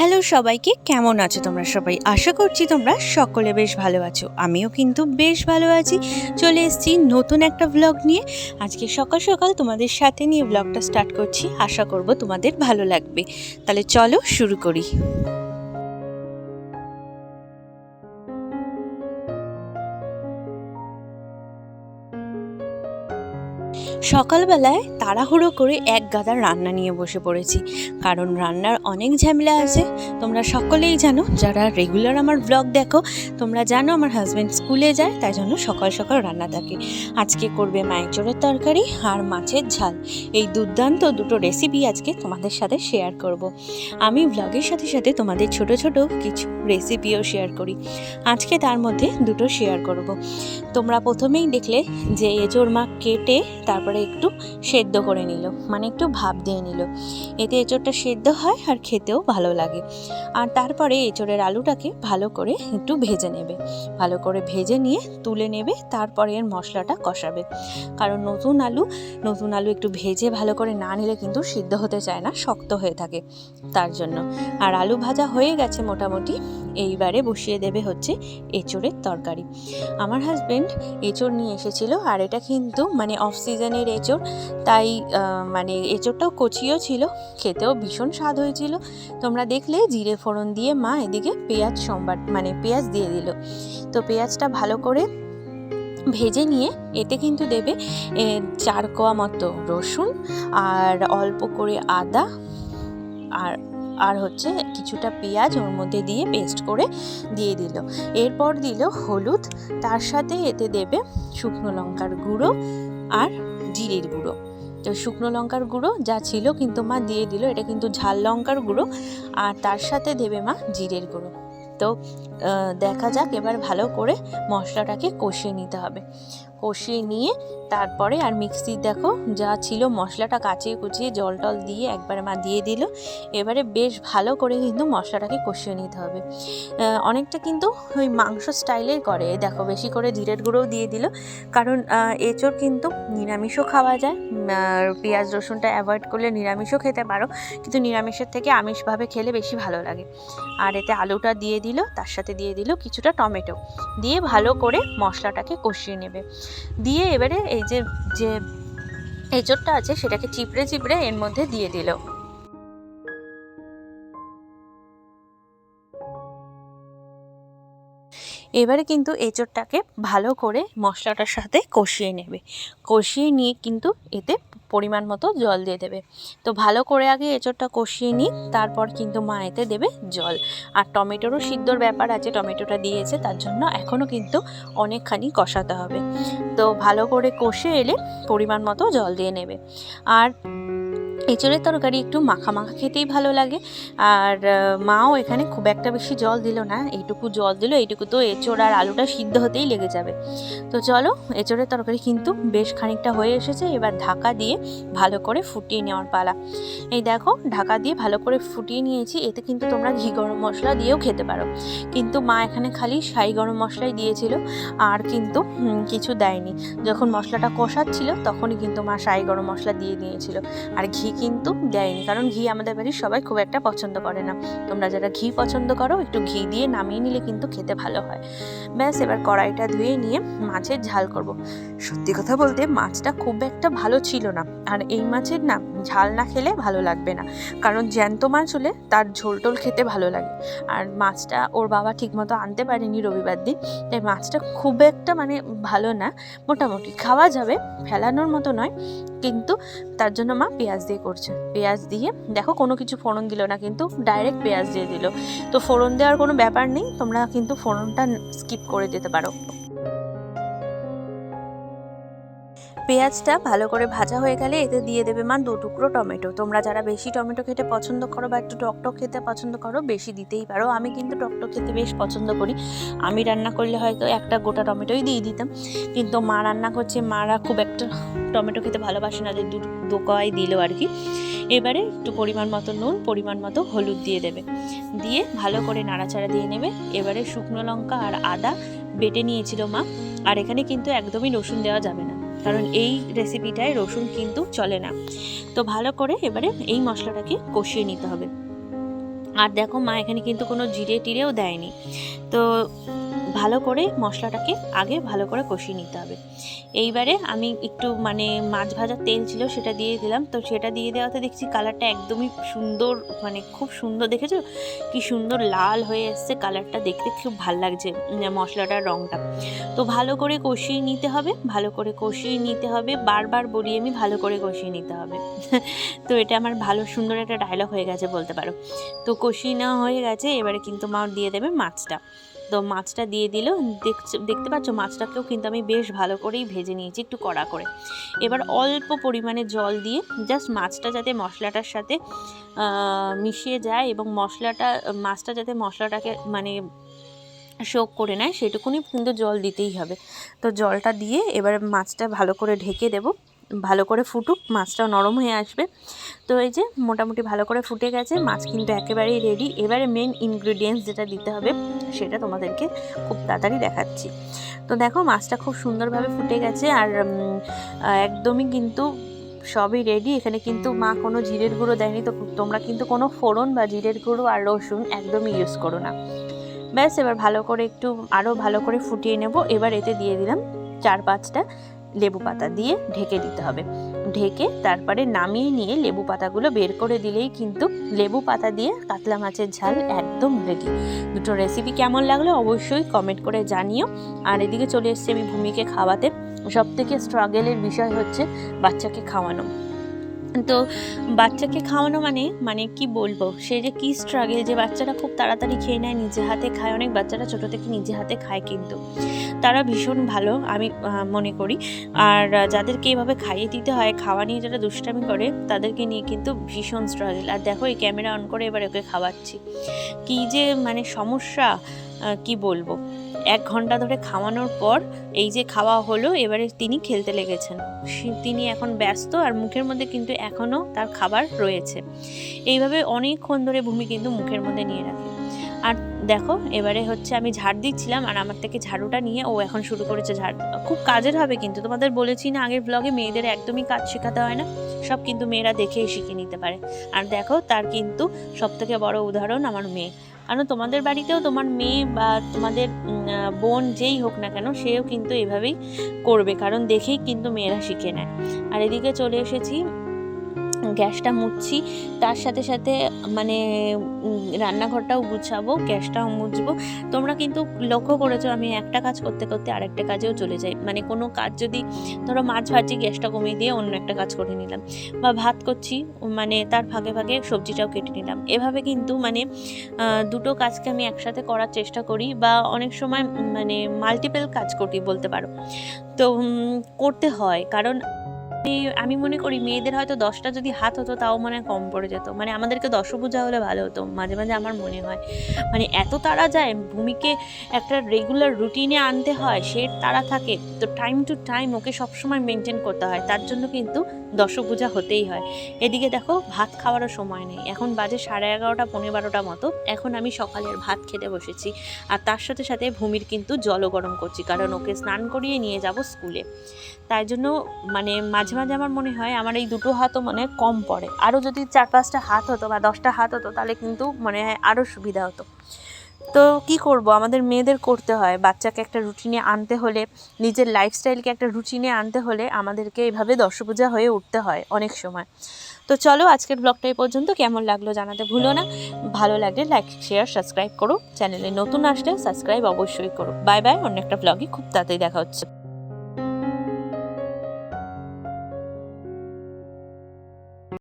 Hello সবাইকে, কেমন আছো তোমরা সবাই? আশা করছি তোমরা সকলে বেশ ভালো আছো। আমিও কিন্তু বেশ ভালো আছি। চলে এসেছি নতুন একটা ব্লগ নিয়ে। আজকে সকাল সকাল তোমাদের সাথে নিয়ে ব্লগটা স্টার্ট করছি। আশা করব তোমাদের ভালো লাগবে। তাহলে চলো শুরু করি। সকালবেলায় তাড়াহুড়ো করে এক গাদা রান্না নিয়ে বসে পড়েছি, কারণ রান্নার অনেক ঝামেলা আছে। তোমরা সকলেই জানো, যারা রেগুলার আমার ব্লগ দেখো তোমরা জানো আমার হাজব্যান্ড স্কুলে যায়, তাই জন্য সকাল সকাল রান্না থাকে। আজকে করবে মাইচোরের তরকারি আর মাছের ঝাল। এই দুর্দান্ত দুটো রেসিপি আজকে তোমাদের সাথে শেয়ার করব। আমি ব্লগের সাথে সাথে তোমাদের ছোট ছোট কিছু রেসিপিও শেয়ার করি। আজকে তার মধ্যে দুটো শেয়ার করব। তোমরা প্রথমেই দেখলে যে এঁচোড় মাছ কেটে তারপরে একটু সেদ্ধ করে নিল, মানে একটু ভাপ দিয়ে নিল। এতে এঁচোড়টা সেদ্ধ হয় আর খেতেও ভালো লাগে। আর তারপরে এঁচোড়ের আলুটাকে ভালো করে একটু ভেজে নেবে, ভালো করে ভেজে নিয়ে তুলে নেবে। তারপরে এর মশলাটা কষাবে, কারণ নতুন আলু একটু ভেজে ভালো করে না নিলে কিন্তু সিদ্ধ হতে চায় না, শক্ত হয়ে থাকে, তার জন্য। আর আলু ভাজা হয়ে গেছে মোটামুটি। এইবারে বসিয়ে দেবে হচ্ছে এঁচোড়ের তরকারি। আমার হাজবেন্ড এঁচোড় নিয়ে এসেছিল, আর এটা কিন্তু মানে অফ সিজনের এঁচোড়, তাই মানে এঁচোড়টাও কচিও ছিল, খেতেও ভীষণ স্বাদ হয়েছিল। তোমরা দেখলে জিরে ফোড়ন দিয়ে মা এদিকে পেঁয়াজ দিয়ে দিল। তো পেঁয়াজটা ভালো করে ভেজে নিয়ে এতে কিন্তু দেবে 4 কোয়া মতো রসুন, আর অল্প করে আদা, আর হচ্ছে কিছুটা পেঁয়াজ ওর মধ্যে দিয়ে পেস্ট করে দিয়ে দিল। এরপর দিল হলুদ, তার সাথে এতে দেবে শুকনো লঙ্কার গুঁড়ো আর জিরের গুঁড়ো। তো শুকনো লঙ্কার গুঁড়ো যা ছিল কিন্তু মা দিয়ে দিল, এটা কিন্তু ঝাল লঙ্কার গুঁড়ো, আর তার সাথে দেবে মা জিরের গুঁড়ো। তো দেখা যাক, এবার ভালো করে মশলাটাকে কষিয়ে নিতে হবে। কষিয়ে নিয়ে তারপরে আর মিক্সি দেখো যা ছিল মশলাটা কাচিয়ে কুচিয়ে জল টল দিয়ে একবারে মা দিয়ে দিল। এবারে বেশ ভালো করে কিন্তু মশলাটাকে কষিয়ে নিতে হবে। অনেকটা কিন্তু ওই মাংস স্টাইলেই করে, দেখো বেশি করে জিরের গুঁড়োও দিয়ে দিল, কারণ এঁচোড় কিন্তু নিরামিষও খাওয়া যায়। পেঁয়াজ রসুনটা অ্যাভয়েড করলে নিরামিষও খেতে পারো, কিন্তু নিরামিষের থেকে আমিষভাবে খেলে বেশি ভালো লাগে। আর এতে আলুটা দিয়ে দিল, তার সাথে দিয়ে দিল কিছুটা টমেটো, দিয়ে ভালো করে মশলাটাকে কষিয়ে নেবে। দিয়ে এবারে এই যে এঁচোড়টা আছে সেটাকে চিপড়ে চিপড়ে এর মধ্যে দিয়ে দিল। এবারে কিন্তু এঁচোড়টাকে ভালো করে মশলাটার সাথে কষিয়ে নেবে। কষিয়ে নিয়ে কিন্তু এতে পরিমাণ মতো জল দিয়ে দেবে। তো ভালো করে আগে এঁচোড়টা কষিয়ে নিই, তারপর কিন্তু মা এতে দেবে জল। আর টমেটোরও সিদ্ধর ব্যাপার আছে, টমেটোটা দিয়েছে তার জন্য এখনও কিন্তু অনেকখানি কষাতে হবে। তো ভালো করে কষে এলে পরিমাণ মতো জল দিয়ে নেবে। আর এঁচোড়ের তরকারি একটু মাখা মাখা খেতেই ভালো লাগে। আর মাও এখানে খুব একটা বেশি জল দিল না, এইটুকু জল দিল, এইটুকু তো এঁচোড় আর আলুটা সিদ্ধ হতেই লেগে যাবে। তো চলো, এঁচোড়ের তরকারি কিন্তু বেশ খানিকটা হয়ে এসেছে। এবার ঢাকা দিয়ে ভালো করে ফুটিয়ে নেওয়ার পালা। এই দেখো ঢাকা দিয়ে ভালো করে ফুটিয়ে নিয়েছি। এতে কিন্তু তোমরা ঘি গরম মশলা দিয়েও খেতে পারো, কিন্তু মা এখানে খালি শাহি গরম মশলাই দিয়েছিল, আর কিন্তু কিছু দেয়নি। যখন মশলাটা কষাচ্ছিল তখনই কিন্তু মা শাহি গরম মশলা দিয়ে দিয়েছিল, আর ঘি কিন্তু দেয়নি, কারণ ঘি আমাদের বাড়ির সবাই খুব একটা পছন্দ করে না। তোমরা যারা ঘি পছন্দ করো একটু ঘি দিয়ে নামিয়ে নিলে কিন্তু খেতে ভালো হয়। ব্যাস, এবার কড়াইটা ধুয়ে নিয়ে মাছের ঝাল করব। সত্যি কথা বলতে মাছটা খুব একটা ভালো ছিল না, আর এই মাছের না ঝাল না খেলে ভালো লাগবে না, কারণ জ্যান্ত মাছ হলে তার ঝোল টোল খেতে ভালো লাগে। আর মাছটা ওর বাবা ঠিকমতো আনতে পারেনি রবিবার দিন, তাই মাছটা খুব একটা মানে ভালো না, মোটামুটি খাওয়া যাবে, ফেলানোর মতো নয়। কিন্তু তার জন্য মা পেঁয়াজ দিয়ে করছে। পেঁয়াজ দিয়ে দেখো কোনো কিছু ফোড়ন দিল না, কিন্তু ডাইরেক্ট পেঁয়াজ দিয়ে দিল। তো ফোড়ন দেওয়ার কোনো ব্যাপার নেই, তোমরা কিন্তু ফোড়নটা স্কিপ করে দিতে পারো। পেঁয়াজটা ভালো করে ভাজা হয়ে গেলে এতে দিয়ে দেবে মা 2 টুকরো টমেটো। তোমরা যারা বেশি টমেটো খেতে পছন্দ করো বা একটু টকটক খেতে পছন্দ করো, বেশি দিতেই পারো। আমি কিন্তু টকটক খেতে বেশ পছন্দ করি। আমি রান্না করলে হয়তো একটা গোটা টমেটোই দিয়ে দিতাম, কিন্তু মা রান্না করছে, মারা খুব একটা টমেটো খেতে ভালোবাসে না, দু কয় দিল আর কি। এবারে একটু পরিমাণ মতো নুন, পরিমাণ মতো হলুদ দিয়ে দেবে, দিয়ে ভালো করে নাড়াচাড়া দিয়ে নেবে। এবারে শুকনো লঙ্কা আর আদা বেটে নিয়েছিল মা, আর এখানে কিন্তু একদমই রসুন দেওয়া যাবে না, কারণ এই রেসিপিটায় রসুন কিন্তু চলে না। তো ভালো করে এবারে এই মশলাটাকে কষিয়ে নিতে হবে। আর দেখো মা এখানে কিন্তু কোনো জিরে টিরেও দেয়নি। তো ভালো করে মশলাটাকে আগে ভালো করে কষিয়ে নিতে হবে। এইবারে আমি একটু মানে মাছ ভাজার তেল ছিল সেটা দিয়ে দিলাম। তো সেটা দিয়ে দেওয়াতে দেখছি কালারটা একদমই সুন্দর, মানে খুব সুন্দর, দেখেছো কি সুন্দর লাল হয়ে এসছে কালারটা, দেখতে খুব ভালো লাগছে মশলাটার রঙটা। তো ভালো করে কষিয়ে নিতে হবে, ভালো করে কষিয়ে নিতে হবে, বারবার বলি আমি ভালো করে কষিয়ে নিতে হবে। তো এটা আমার ভালো সুন্দর একটা ডায়লগ হয়ে গেছে বলতে পারো। তো কষিয়ে নেওয়া হয়ে গেছে, এবারে কিন্তু মা দিয়ে দেবে মাছটা। তো মাছটা দিয়ে দিল, দেখতে পাচ্ছ মাছটাকেও কিন্তু আমি বেশ ভালো করেই ভেজে নিয়েছি একটু কড়া করে। এবার অল্প পরিমাণে জল দিয়ে জাস্ট মাছটা যাতে মশলাটার সাথে মিশিয়ে যায় এবং মাছটা যাতে মশলাটাকে মানে শোক করে নেয় সেটুকুনি কিন্তু জল দিতেই হবে। তো জলটা দিয়ে এবারে মাছটা ভালো করে ঢেকে দেব, ভালো করে ফুটুক, মাছটাও নরম হয়ে আসবে। তো এই যে মোটামুটি ভালো করে ফুটে গেছে, মাছ কিন্তু একেবারেই রেডি। এবারে মেন ইনগ্রিডিয়েন্টস যেটা দিতে হবে সেটা তোমাদেরকে খুব তাড়াতাড়ি দেখাচ্ছি। তো দেখো মাছটা খুব সুন্দরভাবে ফুটে গেছে আর একদমই কিন্তু সবই রেডি। এখানে কিন্তু মা কোনো জিরের গুঁড়ো দেয়নি, তো তোমরা কিন্তু কোনো ফোড়ন বা জিরের গুঁড়ো আর রসুন একদমই ইউজ করো না। ব্যাস এবার ভালো করে একটু আরও ভালো করে ফুটিয়ে নেব। এবার এতে দিয়ে দিলাম 4-5টা লেবু পাতা, দিয়ে ঢেকে দিতে হবে। ঢেকে তারপরে নামিয়ে নিয়ে লেবু পাতাগুলো বের করে দিলেই কিন্তু লেবু পাতা দিয়ে কাতলা মাছের ঝাল একদম রেডি। দুটো রেসিপি কেমন লাগলো অবশ্যই কমেন্ট করে জানিও। আর এদিকে চলে এসেছি আমি ভূমিকে খাওয়াতে। সবথেকে স্ট্রাগলের বিষয় হচ্ছে বাচ্চাকে খাওয়ানো। তো বাচ্চাকে খাওয়ানো মানে কি বলবো, সে যে কি স্ট্রাগল, যে বাচ্চারা খুব তাড়াতাড়ি খেয়ে নেয়, নিজে হাতে খায়। অনেক বাচ্চারা ছোটো থেকে নিজে হাতে খায়, কিন্তু তারা ভীষণ ভালো আমি মনে করি। আর যাদেরকে এভাবে খাইয়ে দিতে হয়, খাওয়া নিয়ে যারা দুষ্টামি করে তাদেরকে নিয়ে কিন্তু ভীষণ স্ট্রাগল। আর দেখো এই ক্যামেরা অন করে এবার ওকে খাওয়াচ্ছি, কি যে মানে সমস্যা কি বলবো। 1 ঘন্টা ধরে খাওয়ানোর পর এই যে খাওয়া হলো, এবারে তিনি খেলতে লেগেছেন। তিনি এখন ব্যস্ত আর মুখের মধ্যে কিন্তু এখনও তার খাবার রয়েছে। এইভাবে অনেকক্ষণ ধরে ভূমি কিন্তু মুখের মধ্যে নিয়ে রাখে। আর দেখো এবারে হচ্ছে আমি ঝাড় দিচ্ছিলাম আর আমার থেকে ঝাড়ুটা নিয়ে ও এখন শুরু করেছে ঝাড়। খুব কাজের হবে কিন্তু, তোমাদের বলেছি না আগের ব্লগে, মেয়েদের একদমই কাজ শেখাতে হয় না, সব কিন্তু মেয়েরা দেখেই শিখে নিতে পারে। আর দেখো তার কিন্তু সবথেকে বড় উদাহরণ আমার মেয়ে। কারণ তোমাদের বাড়িতেও তোমার মেয়ে বা তোমাদের বোন যেই হোক না কেন, সেও কিন্তু এভাবেই করবে, কারণ দেখেই কিন্তু মেয়েরা শিখে নেয়। আর এদিকে চলে এসেছি, গ্যাসটা মুছছি, তার সাথে সাথে মানে রান্নাঘরটাও গুছাবো, গ্যাসটাও মুছবো। তোমরা কিন্তু লক্ষ্য করেছো আমি একটা কাজ করতে করতে আরেকটা কাজেও চলে যাই। মানে কোনো কাজ যদি ধরো মাছ ভাজি, গ্যাসটা কমিয়ে দিয়ে অন্য একটা কাজ করে নিলাম, বা ভাত করছি মানে তার ফাঁকে ফাঁকে সবজিটাও কেটে নিলাম। এভাবে কিন্তু মানে দুটো কাজকে আমি একসাথে করার চেষ্টা করি, বা অনেক সময় মানে মাল্টিপল কাজ করি বলতে পারো। তো করতে হয়, কারণ আমি মনে করি মেয়েদের হয়তো 10টা যদি হাত হতো তাও মনে হয় কম পড়ে যেত। মানে আমাদেরকে দশভুজা হলে ভালো হতো, মাঝে মাঝে আমার মনে হয়। মানে এত তাড়া যায়, ভূমিকে একটা রেগুলার রুটিনে আনতে হয়, সে তাড়া থাকে, তো টাইম টু টাইম ওকে সবসময় মেনটেন করতে হয়, তার জন্য কিন্তু দশভুজা হতেই হয়। এদিকে দেখো ভাত খাওয়ারও সময় নেই, এখন বাজে 11:30 পৌনে 12টা মতো। এখন আমি সকালের ভাত খেতে বসেছি, আর তার সাথে সাথে ভূমির কিন্তু জলও গরম করছি, কারণ ওকে স্নান করিয়ে নিয়ে যাব স্কুলে। তাই জন্য মানে মাঝে মাঝে আমার মনে হয় আমার এই দুটো হাতও মানে কম পড়ে, আরও যদি 4-5টা হাত হতো বা 10টা হাত হতো তাহলে কিন্তু মনে হয় আরও সুবিধা হতো। তো কি করব, আমাদের মেয়েদের করতে হয়। বাচ্চাকে একটা রুটিনে আনতে হলে, নিজের লাইফস্টাইলকে একটা রুটিনে আনতে হলে আমাদেরকে এভাবে দশভুজা হয়ে উঠতে হয় অনেক সময়। তো চলো আজকের ব্লগটা এই পর্যন্ত। কেমন লাগলো জানাতে ভুলো না। ভালো লাগলে লাইক, শেয়ার, সাবস্ক্রাইব করো। চ্যানেলে নতুন আসলে সাবস্ক্রাইব অবশ্যই করো। বাই বাই, অন্য একটা ব্লগে খুব তাড়াতাড়ি দেখা হচ্ছে।